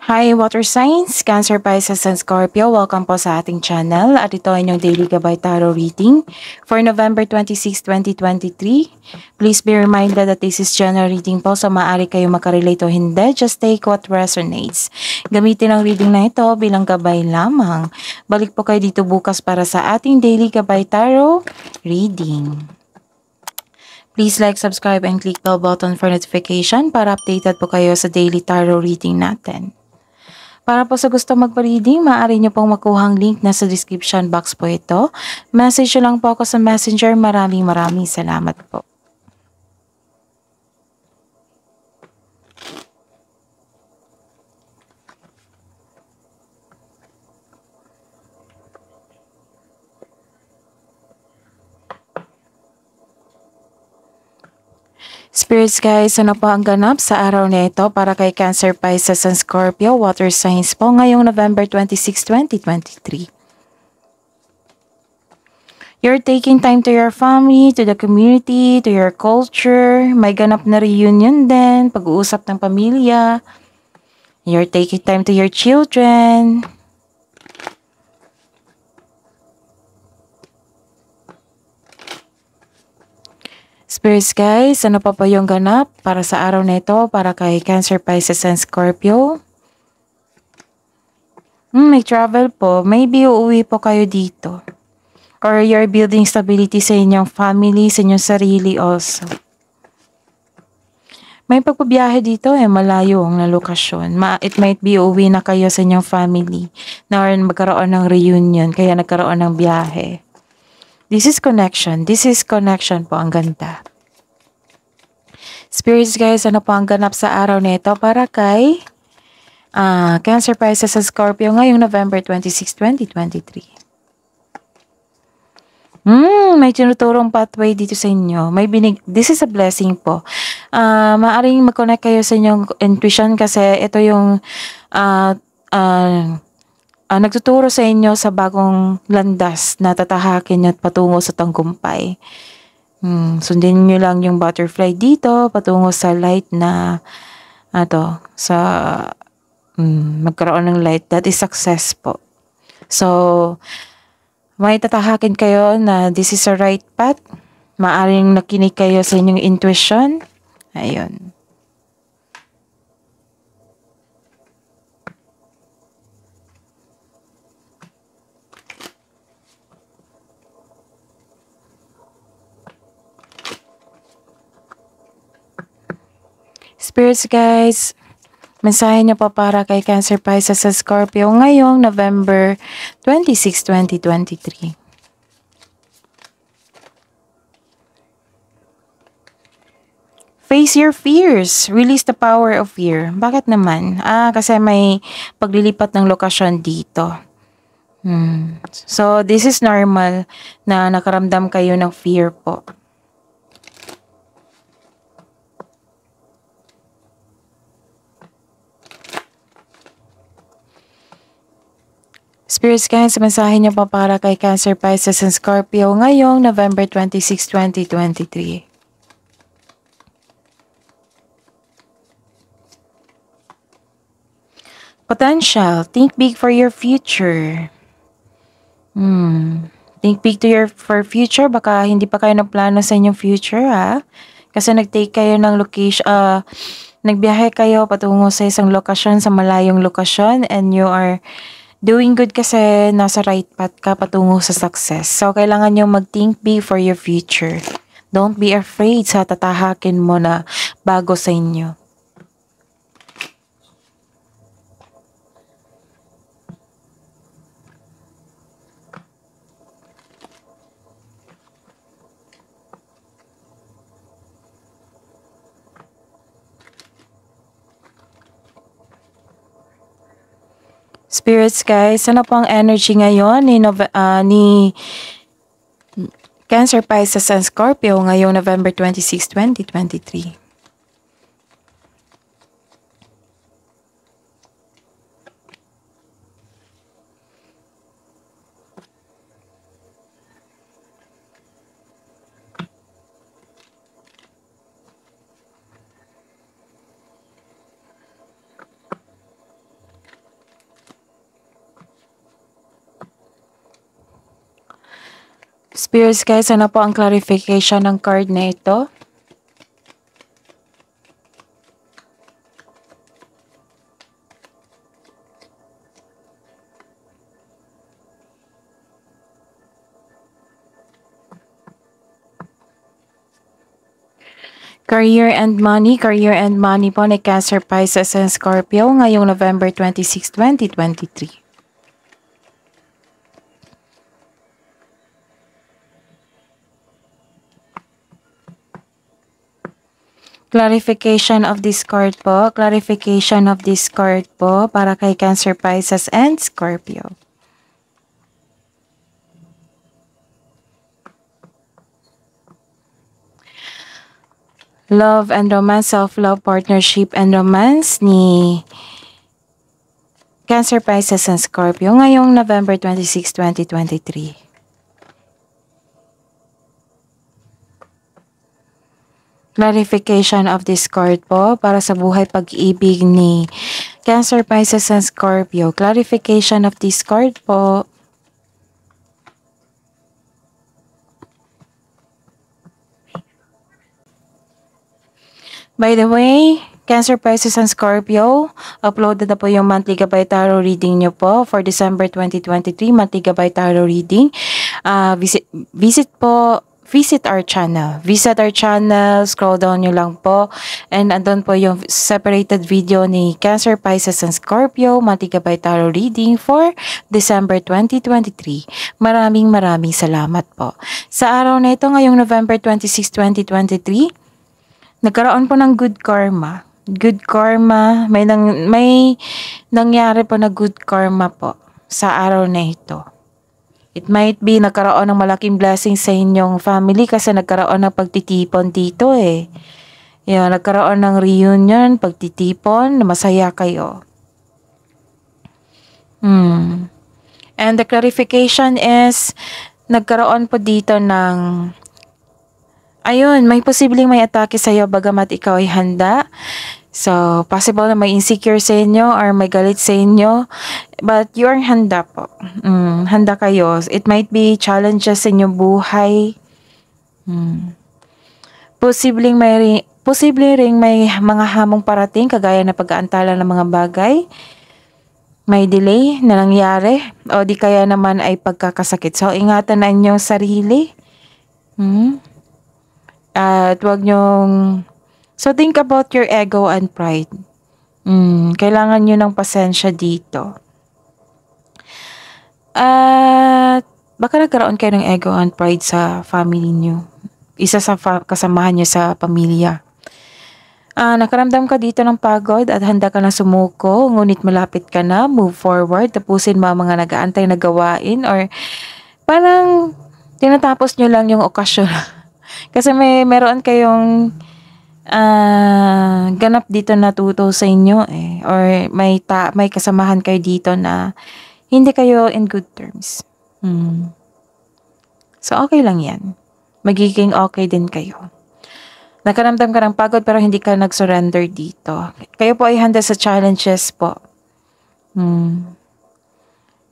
Hi, Water Signs, Cancer, Pisces, and Scorpio. Welcome po sa ating channel at ito ay inyong Daily Gabay Tarot Reading for November 26, 2023. Please be reminded that this is general reading po, so maaari kayo makarelate o hindi. Just take what resonates. Gamitin ang reading na ito bilang gabay lamang. Balik po kayo dito bukas para sa ating Daily Gabay Tarot Reading. Please like, subscribe, and click bell button for notification para updated po kayo sa daily tarot reading natin. Para po sa gusto magpa-reading, maaari nyo pong makuhang link na sa description box po ito. Message nyo lang po ako sa messenger. Maraming salamat po. Spirits guys, ano po ang ganap sa araw na ito para kay Cancer, Pisces, and Scorpio, water signs po ngayong November 26, 2023. You're taking time to your family, to the community, to your culture. May ganap na reunion din, pag-uusap ng pamilya. You're taking time to your children. Spirits guys, ano pa po yung ganap para sa araw na ito para kay Cancer, Pisces, and Scorpio? May travel po. Maybe uuwi po kayo dito. Or you're building stability sa inyong family, sa inyong sarili also. May pagpabiyahe dito malayo ang lokasyon. It might be uuwi na kayo sa inyong family na magkaroon ng reunion, kaya nagkaroon ng biyahe. This is connection. This is connection po. Ang ganda. Spirits guys, ano po ang ganap sa araw na ito para kay Cancer, Pisces, and Scorpio ngayong November 26, 2023. May tinuturong pathway dito sa inyo. This is a blessing po. Maaring mag-connect kayo sa inyong intuition kasi ito yung nagtuturo sa inyo sa bagong landas na tatahakin nyo at patungo sa tagumpay. Sundin nyo lang yung butterfly dito patungo sa light na magkaroon ng light. That is success po. So, may tatahakin kayo na this is a right path. Maaring nakinig kayo sa inyong intuition. Ayun. Spirits guys, mensahe niyo po para kay Cancer, Pisces, sa Scorpio ngayong November 26, 2023. Face your fears. Release the power of fear. Bakit naman? Kasi may paglilipat ng lokasyon dito. So, this is normal na nakaramdam kayo ng fear po. Spirits guys, mensahe niyo pa para kay Cancer, Pisces, and Scorpio ngayong November 26, 2023. Potential. Think big for your future. Think big for future. Baka hindi pa kayo nagplano sa inyong future, Kasi nag-take kayo ng location, nagbiyahe kayo patungo sa isang lokasyon, sa malayong lokasyon, and you are doing good kasi nasa right path ka patungo sa success. So, kailangan nyo mag-think big for your future. Don't be afraid sa tatahakin mo na bago sa inyo. Spirits guys, ano po ang energy ngayon ni Cancer, Pisces, and Scorpio ngayong November 26, 2023? Viewers guys, ano po ang clarification ng card na ito? Career and money po ni Cancer, Pisces, and Scorpio ngayong November 26, 2023. Clarification of this card po para kay Cancer, Pisces, and Scorpio. Love and romance, self-love, partnership, and romance ni Cancer, Pisces, and Scorpio ngayong November 26, 2023. Clarification of this card po para sa buhay pag-ibig ni Cancer, Pisces, and Scorpio. Clarification of this card po. By the way, Cancer, Pisces, and Scorpio, uploaded na po yung monthly Gabay Tarot reading nyo po for December 2023, monthly Gabay Tarot reading. Visit our channel. Visit our channel, scroll down nyo lang po. And andun po yung separated video ni Cancer, Pisces, and Scorpio, monthly Gabay Tarot reading for December 2023. Maraming salamat po. Sa araw na ito, ngayong November 26, 2023, nagkaroon po ng good karma. Good karma, may nangyari po na good karma po sa araw na ito. It might be nagkaroon ng malaking blessing sa inyong family kasi nagkaroon ng pagtitipon dito eh. Yan, nagkaroon ng reunion, pagtitipon, masaya kayo. And the clarification is, nagkaroon po dito ng, ayun, may posibleng may atake sa iyo bagamat ikaw ay handa. So, possible na may insecure sa inyo or may galit sa inyo. But you are handa po. Handa kayo. It might be challenges sa inyong buhay. Posible ring may mga hamong parating kagaya na pag-aantala ng mga bagay. May delay na nangyari. O di kaya naman ay pagkakasakit. So, ingatan na inyong sarili. At wag nyong... So, think about your ego and pride. Kailangan nyo ng pasensya dito. At baka nagkaroon kayo ng ego and pride sa family nyo. Isa sa kasamahan nyo sa pamilya. Nakaramdam ka dito ng pagod at handa ka na sumuko, ngunit malapit ka na, move forward, tapusin mo ang mga nag-aantay na gawain or parang tinatapos nyo lang yung okasyon. Kasi meron kayong ganap dito na tuto sa inyo eh. Or may kasamahan kayo dito na hindi kayo in good terms. So, okay lang yan. Magiging okay din kayo. Nakaramdam ka ng pagod pero hindi ka nag-surrender dito. Kayo po ay handa sa challenges po.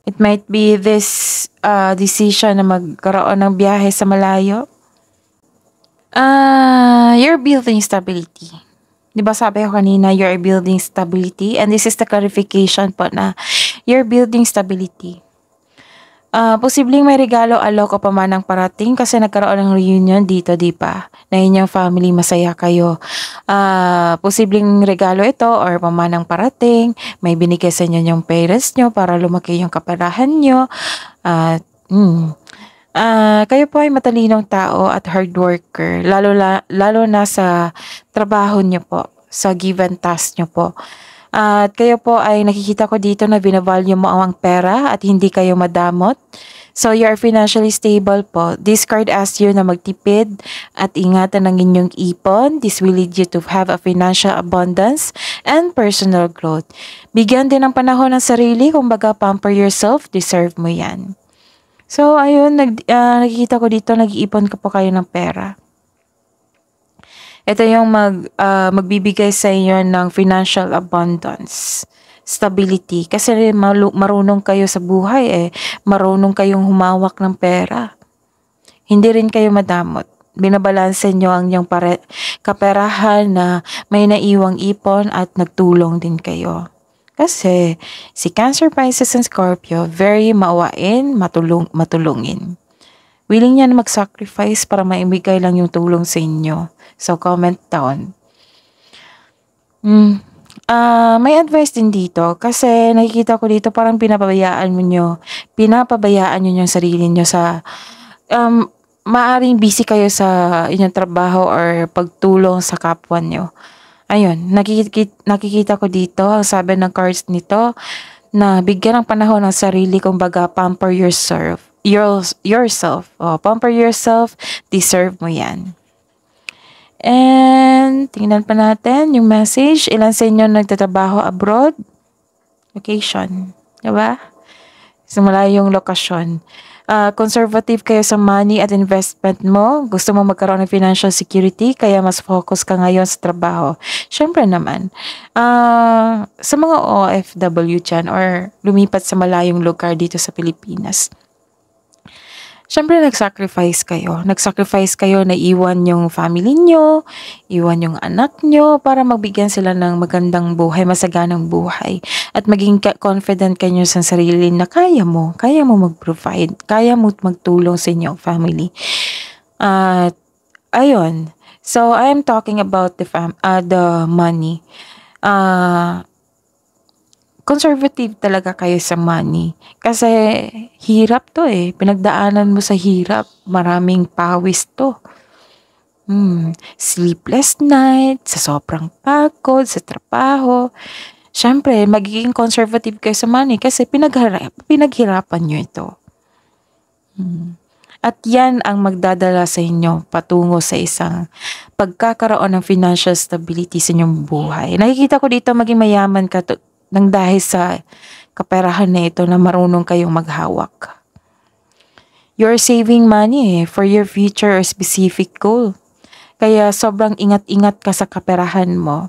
It might be this decision na magkaroon ng biyahe sa malayo. You're building stability. Diba sabi ko kanina, you're building stability. And this is the clarification po na you're building stability. Posibleng may regalo, alok o pamanang parating kasi nagkaroon ng reunion dito, di ba? Na inyong family, masaya kayo. Posibleng regalo ito or pamanang parating. May binigay sa inyo yung parents nyo para lumaki yung kaperahan nyo. Kayo po ay matalinong tao at hard worker, lalo na sa trabaho nyo po, sa given task nyo po. At kayo po ay nakikita ko dito na binavalue mo ang pera at hindi kayo madamot. So, you are financially stable po. This card asks you na magtipid at ingatan ang inyong ipon. This will lead you to have a financial abundance and personal growth. Bigyan din ng panahon ng sarili, kumbaga pamper yourself, deserve mo yan. So, ayun, nakikita ko dito, nag-iipon ka po kayo ng pera. Ito yung magbibigay sa inyo ng financial abundance, stability. Kasi marunong kayo sa buhay eh. Marunong kayong humawak ng pera. Hindi rin kayo madamot. Binabalanse nyo ang inyong kaperahan na may naiwang ipon at nagtulong din kayo. Kasi si Cancer, Pisces, and Scorpio, very maawain, matulungin. Willing yan mag-sacrifice para maibigay lang yung tulong sa inyo. So, comment down. May advice din dito kasi nakikita ko dito parang pinapabayaan nyo yung sarili nyo sa maaring busy kayo sa inyong trabaho or pagtulong sa kapwa nyo. Ayun, nakikita ko dito, ang sabi ng cards nito, na bigyan ng panahon ng sarili, kumbaga pamper yourself. Pamper yourself, deserve mo yan. And tingnan pa natin yung message. Ilan sa inyo nagtatrabaho abroad? Location. Diba? So, malayong lokasyon. Conservative kayo sa money at investment mo. Gusto mo magkaroon ng financial security, kaya mas focus ka ngayon sa trabaho. Syempre naman, sa mga OFW dyan or lumipat sa malayong lugar dito sa Pilipinas, syempre nag-sacrifice kayo. Nag-sacrifice kayo na iwan yung family nyo, iwan yung anak nyo para magbigyan sila ng magandang buhay, masaganang buhay. At maging confident kayo sa sarili na kaya mo mag-provide, kaya mo magtulong sa inyong family. At ayun. So I am talking about the money. Conservative talaga kayo sa money. Kasi hirap to eh. Pinagdaanan mo sa hirap. Maraming pawis to. Sleepless night, sa sobrang pagod, sa trabaho. Siyempre, magiging conservative kayo sa money kasi pinaghirapan nyo ito. At yan ang magdadala sa inyo patungo sa isang pagkakaroon ng financial stability sa inyong buhay. Nakikita ko dito maging mayaman ka nang dahil sa kaperahan na ito na marunong kayong maghawak. You're saving money for your future or specific goal. Kaya sobrang ingat-ingat ka sa kaperahan mo.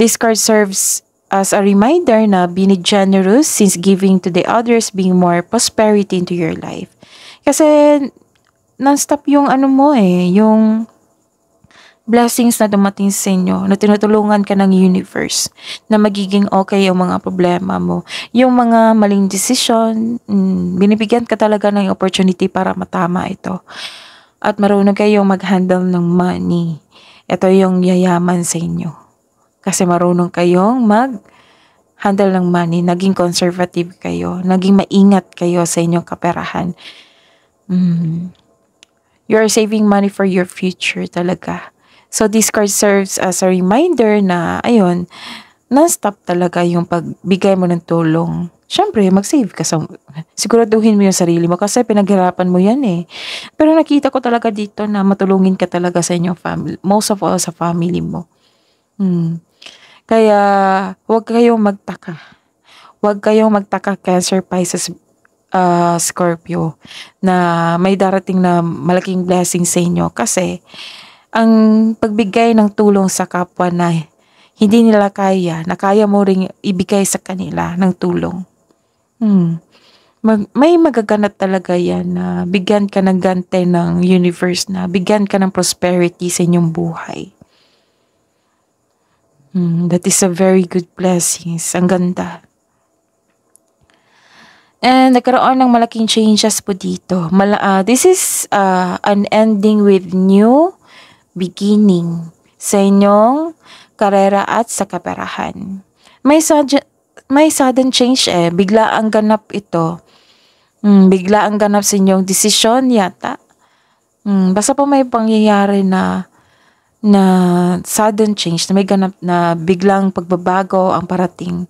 This card serves as a reminder na be generous since giving to the others being more prosperity into your life. Kasi non-stop yung yung blessings na dumating sa inyo, na tinutulungan ka ng universe, na magiging okay yung mga problema mo. Yung mga maling decision, binibigyan ka talaga ng opportunity para matama ito. At marunong kayong mag-handle ng money. Ito yung yayaman sa inyo. Kasi marunong kayong mag-handle ng money, naging conservative kayo, naging maingat kayo sa inyong kaperahan. You are saving money for your future talaga. So, this card serves as a reminder na, ayun, non-stop talaga yung pagbigay mo ng tulong. Siyempre, mag-save ka. Siguraduhin mo yung sarili mo kasi pinaghirapan mo yan eh. Pero nakita ko talaga dito na matulungin ka talaga sa inyong family. Most of all, sa family mo. Kaya, huwag kayong magtaka. Huwag kayong magtaka, Cancer, Pisces, Scorpio, na may darating na malaking blessing sa inyo kasi ang pagbigay ng tulong sa kapwa na hindi nila kaya, na kaya mo ring ibigay sa kanila ng tulong. May magaganap talaga yan na bigyan ka ng gante ng universe, na bigyan ka ng prosperity sa inyong buhay. That is a very good blessing. Ang ganda. And nagkaroon ng malaking changes po dito. This is an ending with new beginning sa inyong karera at sa kaperahan. May sudden change eh. Bigla ang ganap ito. Bigla ang ganap sa inyong desisyon yata. Basta po may pangyayari na sudden change, na may ganap na biglang pagbabago ang parating.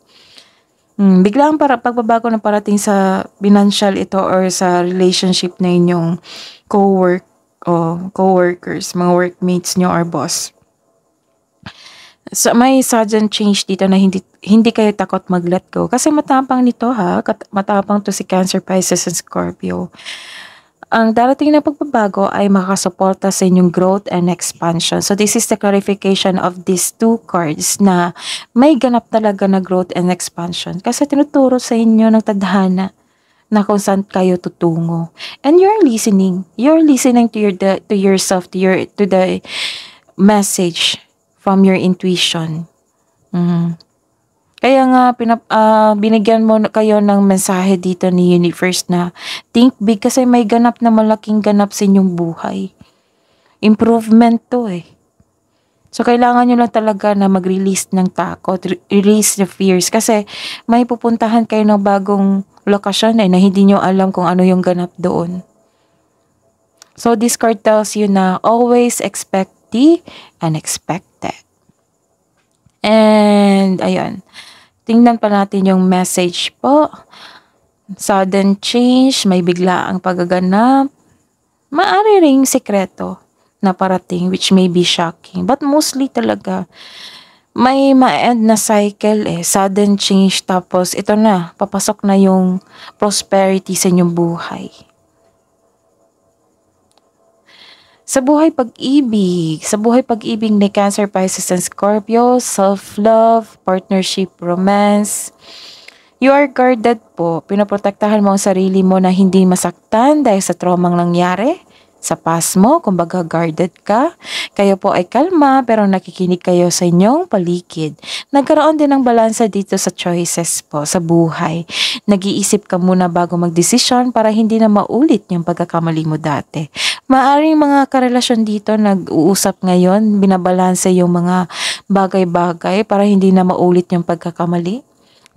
Biglang pagbabago na parating sa financial ito or sa relationship na inyong co-workers, mga workmates nyo or boss. So, may sudden change dito na hindi kayo takot mag-let go. Kasi matapang nito matapang to si Cancer, Pisces, and Scorpio. Ang darating na pagbabago ay makasuporta sa inyong growth and expansion. So, this is the clarification of these two cards na may ganap talaga na growth and expansion. Kasi tinuturo sa inyo ng tadhana na kung saan kayo tutungo. And you're listening. You're listening to to yourself, to the message from your intuition. Kaya nga binigyan mo kayo ng mensahe dito ni universe na think big kasi may ganap na malaking ganap sa inyong buhay. Improvement to eh. So, kailangan nyo lang talaga na mag-release ng takot, release the fears. Kasi may pupuntahan kayo ng bagong lokasyon na hindi nyo alam kung ano yung ganap doon. So, this card tells you na always expect the unexpected. And, ayun. Tingnan pa natin yung message po. Sudden change, may biglaang paggaganap. Maari ring sekreto na parating which may be shocking. But mostly talaga, may ma-end na cycle eh. Sudden change tapos ito na, papasok na yung prosperity sa inyong buhay. Sa buhay pag-ibig ni Cancer, Pisces, and Scorpio, self-love, partnership, romance, you are guarded po. Pinoprotektahan mo ang sarili mo na hindi masaktan dahil sa traumang nangyari. Sa past mo, kumbaga guarded ka. Kayo po ay kalma pero nakikinig kayo sa inyong paligid. Nagkaroon din ng balansa dito sa choices po sa buhay. Nag-iisip ka muna bago magdesisyon para hindi na maulit yung pagkakamali mo dati. Maaring mga karelasyon dito nag-uusap ngayon, binabalansa yung mga bagay-bagay para hindi na maulit yung pagkakamali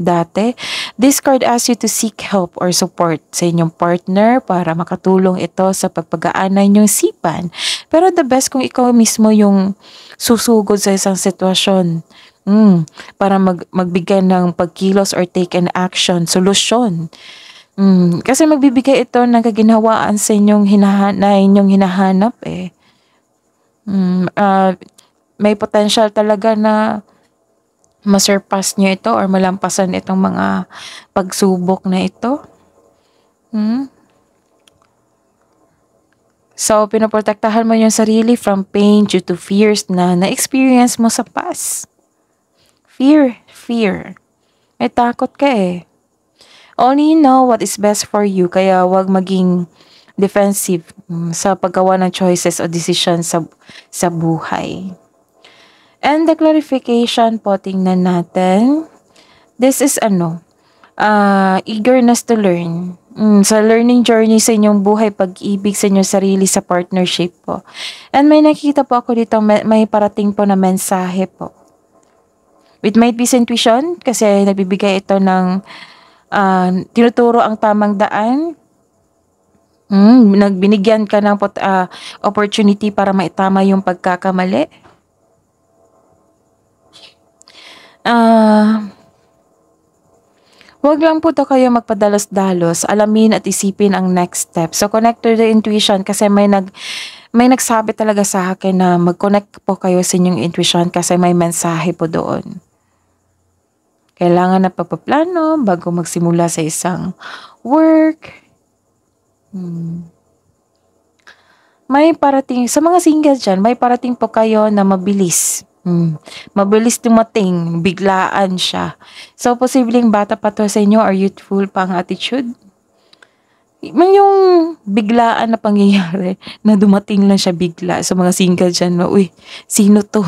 dati. This card asks you to seek help or support sa inyong partner para makatulong ito sa pagpagaan ng inyong sipan. Pero the best kung ikaw mismo yung susugod sa isang sitwasyon. Para magbigay ng pagkilos or take an action, solusyon. Kasi magbibigay ito ng kaginhawaan sa inyong hinahanap eh. May potential talaga na masurpass nyo ito or malampasan itong mga pagsubok na ito. So, pinoprotektahan mo yung sarili from pain due to fears na na-experience mo sa past. Fear. May takot ka eh. Only you know what is best for you, kaya wag maging defensive sa paggawa ng choices o decisions sa buhay. And the clarification po, tingnan natin. This is eagerness to learn. Sa learning journey sa inyong buhay, pag-ibig sa inyong sarili, sa partnership po. And may nakita po ako dito, may parating po na mensahe po. It might be sa intuition, kasi nagbibigay ito ng tinuturo ang tamang daan. Nagbinigyan ka ng opportunity para maitama yung pagkakamali. Huwag lang po kayo magpadalos-dalos, alamin at isipin ang next step. So connect to the intuition kasi may nagsabi talaga sa akin na mag-connect po kayo sa inyong intuition kasi may mensahe po doon. Kailangan na pagpaplano bago magsimula sa isang work. May parating, sa mga single dyan, may parating po kayo na mabilis. Mabilis dumating, biglaan siya. So, posibleng bata pa to sa inyo or youthful pa ang attitude. Yung biglaan na pangyayari na dumating lang siya bigla sa mga single dyan. Uy, sino to?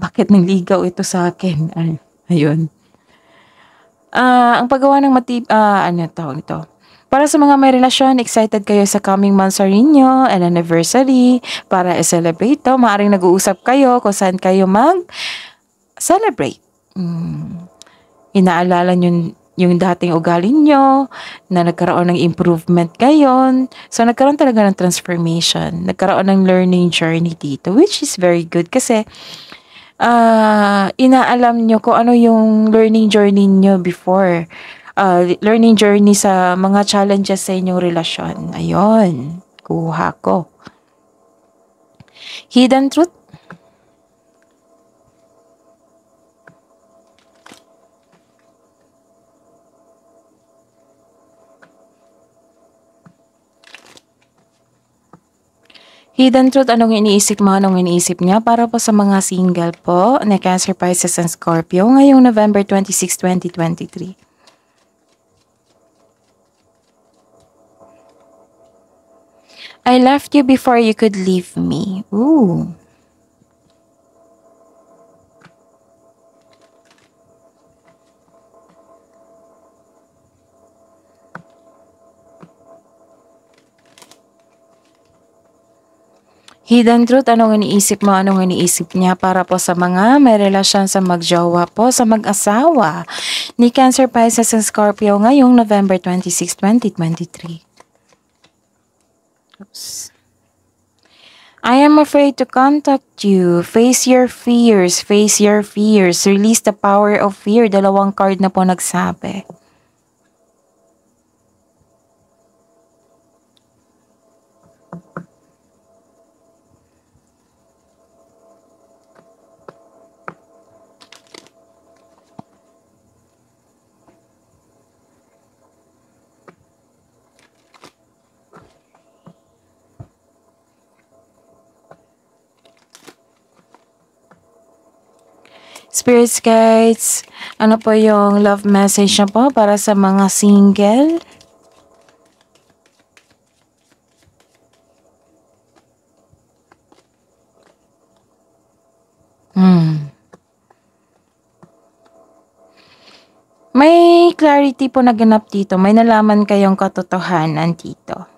Bakit nangligaw ito sa akin? Ayun. Ang paggawa ng tawag ito? Para sa mga may relasyon, excited kayo sa coming months sa inyo, an anniversary, para i-celebrate to. Maaring nag-uusap kayo kung saan kayo mag-celebrate. Inaalala nyo yung dating ugali nyo, na nagkaroon ng improvement ngayon. So, nagkaroon talaga ng transformation. Nagkaroon ng learning journey dito, which is very good kasi inaalam nyo kung ano yung learning journey nyo before. Learning journey sa mga challenges sa inyong relasyon. Ayun, kuha ko. Hidden truth. Hidden truth, anong iniisip mo, anong iniisip niya? Para po sa mga single po na Cancer, Pisces, and Scorpio ngayong November 26, 2023. I left you before you could leave me. Ooh. Hidden truth, anong iniisip mo, anong iniisip niya para po sa mga may relasyon sa magjowa po, sa mag-asawa ni Cancer, Pisces, and Scorpio ngayong November 26, 2023. Oops. I am afraid to contact you. Face your fears. Face your fears. Release the power of fear. Dalawang card na po nagsabi. Spirits guides, ano po yung love message na po para sa mga single? May clarity po naganap dito. May nalaman kayong katotohanan dito.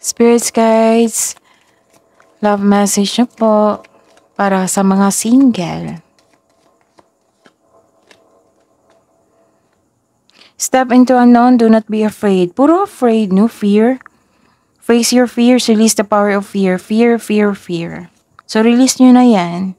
Spirits guides, love message na po para sa mga single. Step into unknown, do not be afraid. Puro afraid, no fear. Face your fears, release the power of fear. Fear, fear, fear. So release nyo na yan.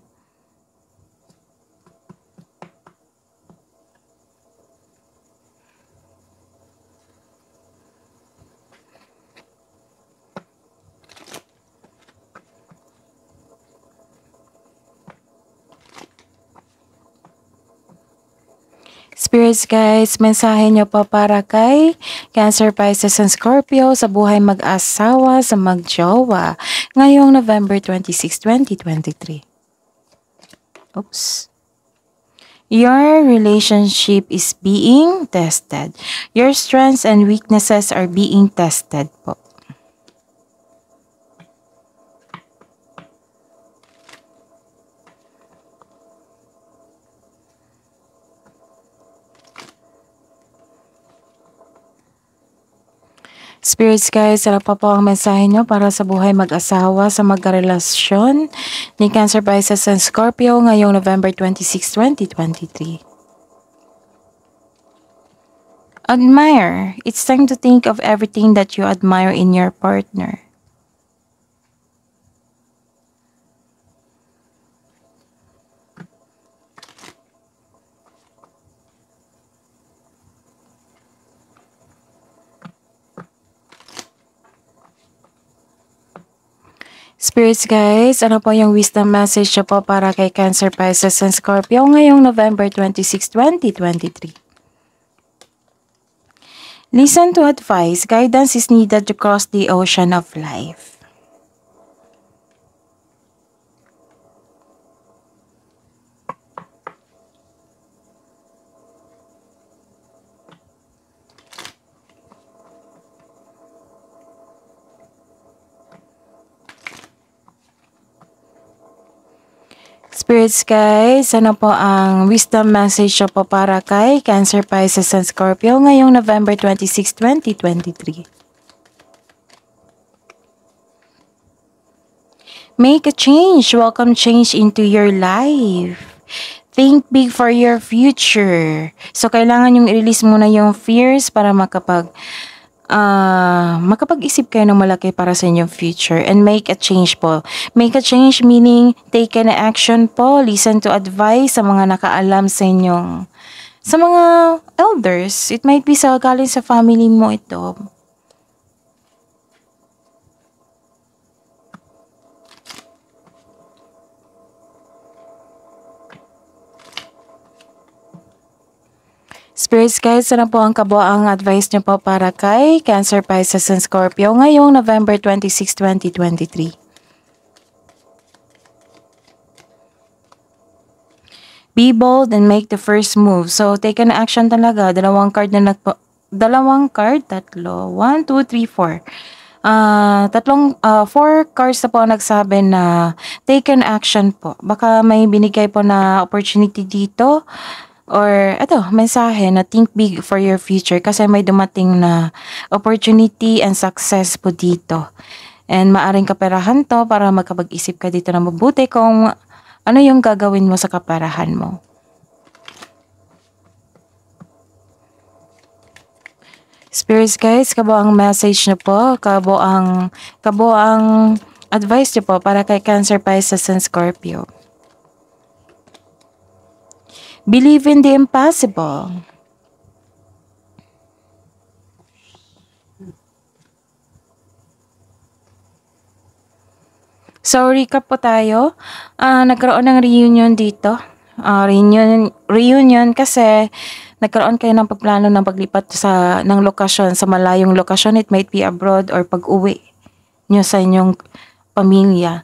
Spirits guys, mensahe nyo po para kay Cancer, Pisces, and Scorpio sa buhay mag-asawa, sa magjowa ngayong November 26, 2023. Oops. Your relationship is being tested. Your strengths and weaknesses are being tested po. Spirits guys, ano pa po ang mensahe nyo para sa buhay mag-asawa, sa magkarelasyon ni Cancer, Pisces, and Scorpio ngayong November 26, 2023? Admire. It's time to think of everything that you admire in your partner. Spirits guys, ano po yung wisdom message nyo po para kay Cancer, Pisces, and Scorpio ngayong November 26, 2023? Listen to advice. Guidance is needed to cross the ocean of life. Spirits guys, ano po ang wisdom message po para kay Cancer, Pisces, and Scorpio ngayong November 26, 2023? Make a change. Welcome change into your life. Think big for your future. So, kailangan yung i-release muna yung fears para makapag-isip kayo ng malaki para sa inyong future and make a change po. Make a change meaning take an action po, listen to advice sa mga nakaalam sa inyong, sa mga elders. It might be galing sa family mo ito. Spirits guys, ano po ang kabuang advice niyo po para kay Cancer, Pisces, and Scorpio ngayong November 26, 2023? Be bold and make the first move. So, take an action talaga. Dalawang card, tatlo. 1, 2, 3, 4. Four cards na po ang nagsabi na take an action po. Baka may binigay po na opportunity dito or mensahe na think big for your future kasi may dumating na opportunity and success po dito. And maaring kaperahan to para magkapag-isip ka dito na mabuti kung ano yung gagawin mo sa kaperahan mo. Spirits guys, kabo ang message nyo po, kabo ang advice nyo po para kay Cancer, Pisces, and Scorpio. Believe in the impossible. So, recap po tayo. Nagkaroon ng reunion dito. Reunion kasi nagkaroon kayo ng pagplano ng paglipat ng lokasyon, sa malayong lokasyon. It might be abroad or pag-uwi nyo sa inyong pamilya.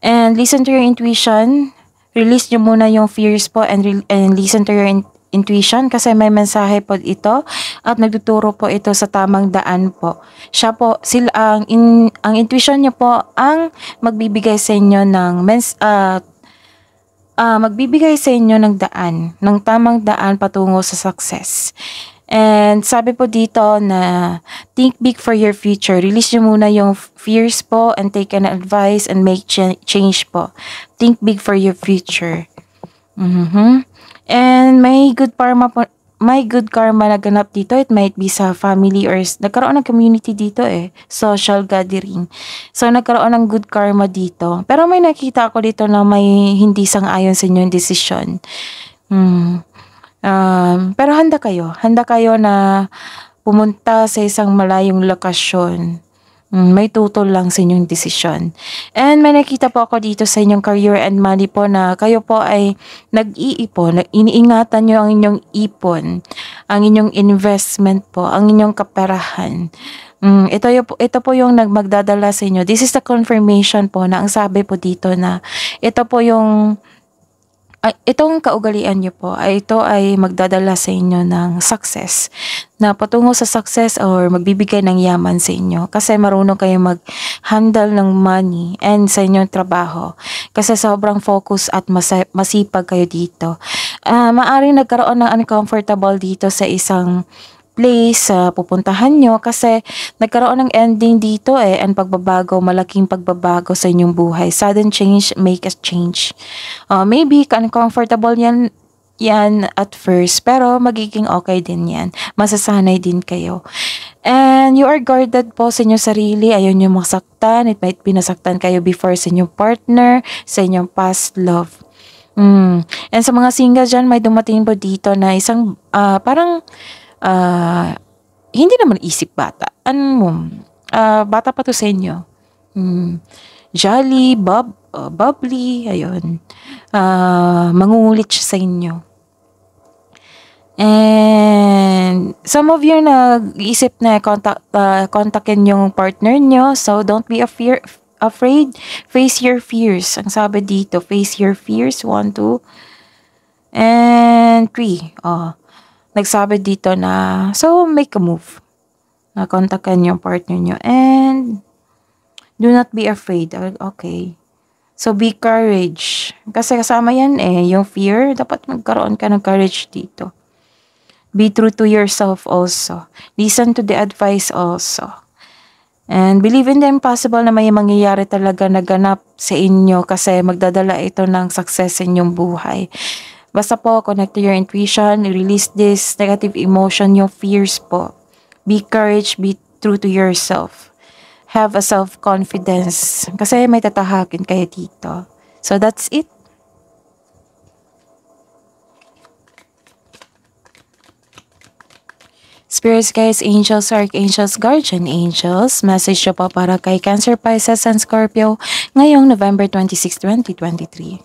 And listen to your intuition. Release nyo muna yung fears po and listen to your intuition kasi may mensahe po ito at nagtuturo po ito sa tamang daan po. Siya po, ang intuition nyo po ang magbibigay sa inyo ng daan, ng tamang daan patungo sa success. And sabi po dito na think big for your future. Release nyo muna yung fears po and take an advice and make change po. Think big for your future. And may good karma na ganap dito. It might be sa family or nagkaroon ng community dito social gathering. So nagkaroon ng good karma dito. Pero may nakita ako dito na may hindi sang-ayon sa inyong decision. Pero handa kayo na pumunta sa isang malayong lokasyon. May tutol lang sa inyong desisyon. And may nakita po ako dito sa inyong career and money po na kayo po ay nag-iipon, iniingatan nyo ang inyong ipon, ang inyong investment po, ang inyong kaperahan. Ito po yung magdadala sa inyo. This is the confirmation po na ang sabi po dito na ito po yung itong kaugalian nyo po ito ay magdadala sa inyo ng success, na patungo sa success or magbibigay ng yaman sa inyo kasi marunong kayo mag-handle ng money and sa inyong trabaho kasi sobrang focus at masipag kayo dito. Maaring nagkaroon ng uncomfortable dito sa isang place pupuntahan nyo kasi nagkaroon ng ending dito and pagbabago, malaking pagbabago sa inyong buhay. Sudden change, make a change. Maybe uncomfortable yan at first, pero magiging okay din yan. Masasanay din kayo. And you are guarded po sa inyong sarili. Ayaw nyo masaktan. It might be nasaktan kayo before sa inyong partner, sa inyong past love. And sa mga single dyan, may dumating po dito na isang hindi naman isip bata. Bata pa to sa inyo. Jolly, bubbly, ayun. Mangungulit siya sa inyo. And some of you nag-iisip na kontakin yung partner nyo. So don't be afraid. Face your fears. Ang sabi dito, face your fears. 1, 2, and 3. Nagsabi dito na, so make a move. Kontakan yung partner nyo. And do not be afraid. Okay. So be courage. Kasi kasama yan yung fear. Dapat magkaroon ka ng courage dito. Be true to yourself also. Listen to the advice also. And believe in the impossible na may mangyayari talaga na ganap sa inyo kasi magdadala ito ng success sa inyong buhay. Basta po, connect to your intuition, release this negative emotion, yung fears po. Be courage, be true to yourself. Have a self-confidence. Kasi may tatahakin kayo dito. So that's it. Spirits guys, angels, archangels, guardian angels, message nyo po para kay Cancer, Pisces, and Scorpio ngayong November 26, 2023.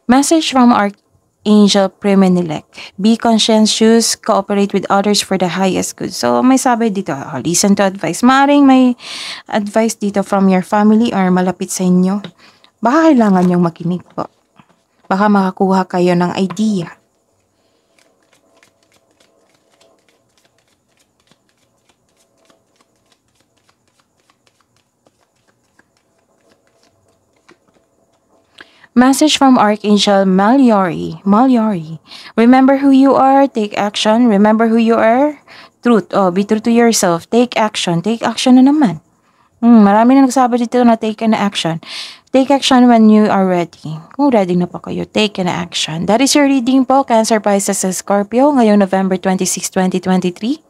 Message from Archangel Primenilek. Be conscientious, cooperate with others for the highest good. So, may sabi dito, listen to advice. Maaring may advice dito from your family or malapit sa inyo. Baka kailangan niyong makinig po. Baka makakuha kayo ng idea. Message from Archangel Mallory. Mallory. Remember who you are. Take action. Remember who you are. Truth. Oh, be true to yourself. Take action. Take action na naman. Marami na nagsabi dito na take an action. Take action when you are ready. Kung ready na pa kayo, take an action. That is your reading po, Cancer, Pisces, and Scorpio, ngayong November 26, 2023.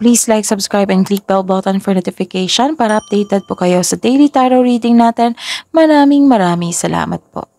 Please like, subscribe, and click bell button for notification para updated po kayo sa daily tarot reading natin. Maraming salamat po.